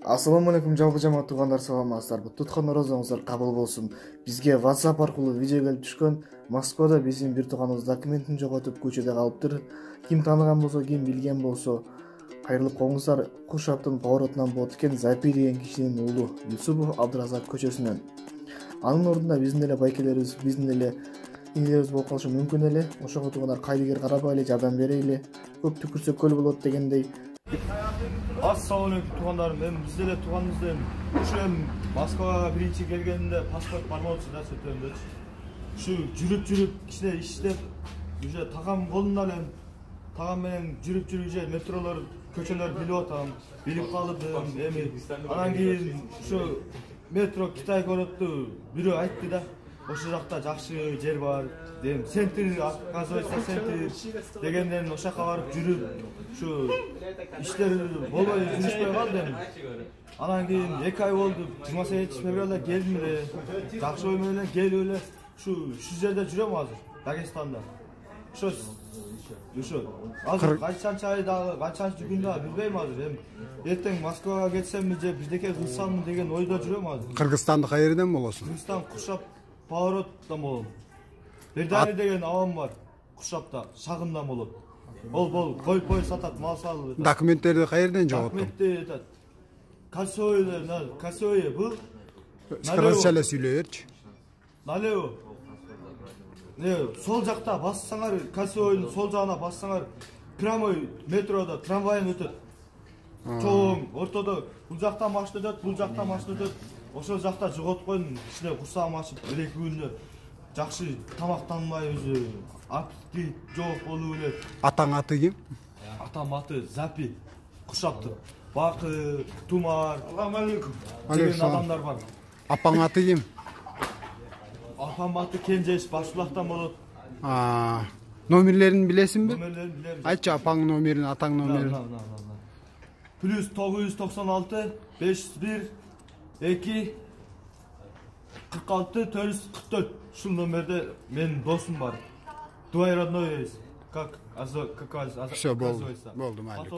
Ассаламу алейкум жалпы жамаат туугандар, саламатсыздарбы? Туткан орозоңуздар кабыл болсун. Бизге WhatsApp аркылуу видео келип түшкөн. Москвада биздин бир тууганыбыз документин жоготуп көчөдө калыптыр. Ким тааныган болсо, ким билген болсо кайрылып коңуздар. Куршаптын поворотунан болот экен. Запи деген кишинин уулу Юсупов Абдуразак көчөсүнөн. Анын ордунда биздин эле байкелерибиз, биздин эле иңдерибиз болуп калышы мүмкүн эле. Ошого туугандар кайдыгер карабайлы, жардам берейли. Көп түкүрсөк көл болот дегендей. Assalamu alaikum туғандарым. Біз деле туғанымыздан ушу Москвага биринчи келгенде паспорт бармаучу да сөтөмдөчү. Ушу жүрүп кичине иштеп, уже тагам колунда эле тагам менен жүрүп уже метролор, көчөлөр билип атам, билип калдым. Эми анан кийин ушу метро Китай көрөттү бирөө айтты да, ошол жакта жакшы жер бар. Дем центр, оказывается, центр дегенден ошо жака барып жүрүп, ушу иштер болбой жүрүшпөй калды. Анан кийин 2 ай болду, 28 февралда келдим эле. Жакшы ой менен келип эле ушу жерде жүрөм азыр, Дагестанда. Ушу азыр качанчы ай дагы, качанчы күн дагы билбейм азыр. Эми эртең Москвага кетсемби же биздеке кылсамбы деген ойдо жүрөм азыр. Кыргызстанды кайерден болосуң? Кыргызстан Куршап повороттон болом. Бердани деген авам бар, Куршапта, шагында болот. Ол кой сатат, мал салып. Документтерди кайерден жоготтуң? Документти Касой бул. Кыргызча эле сүйлөй берчи. Налево. Сол жакта бассаңар, Касойдун сол жагына бассаңар, прямой метрода трамвайын өтөт. Чоң, ортодо бул жактан машина өтөт, бул жактан машина өтөт. Ошол жакта жоготкон кичине курсагым ачып, 1-2 күндө жакшы тамактанбай өзү апти жок болуп эле. Атаң аты ким? Атам аты Запи. Куршаптын Бакы, Тумар. Ассаламу алейкум. Деген адамдар бар. Апаң аты ким? Апам аты Кенжеш, Башбулактан болот. Номерлерин билесиңби? Номерлерин билем. Айтчы апаң номерин, атаң номерин. Плюс 996 501 2 46 444. Ушул номерде менин досум бар. Твой родной есть. Как? Все, болду, майли.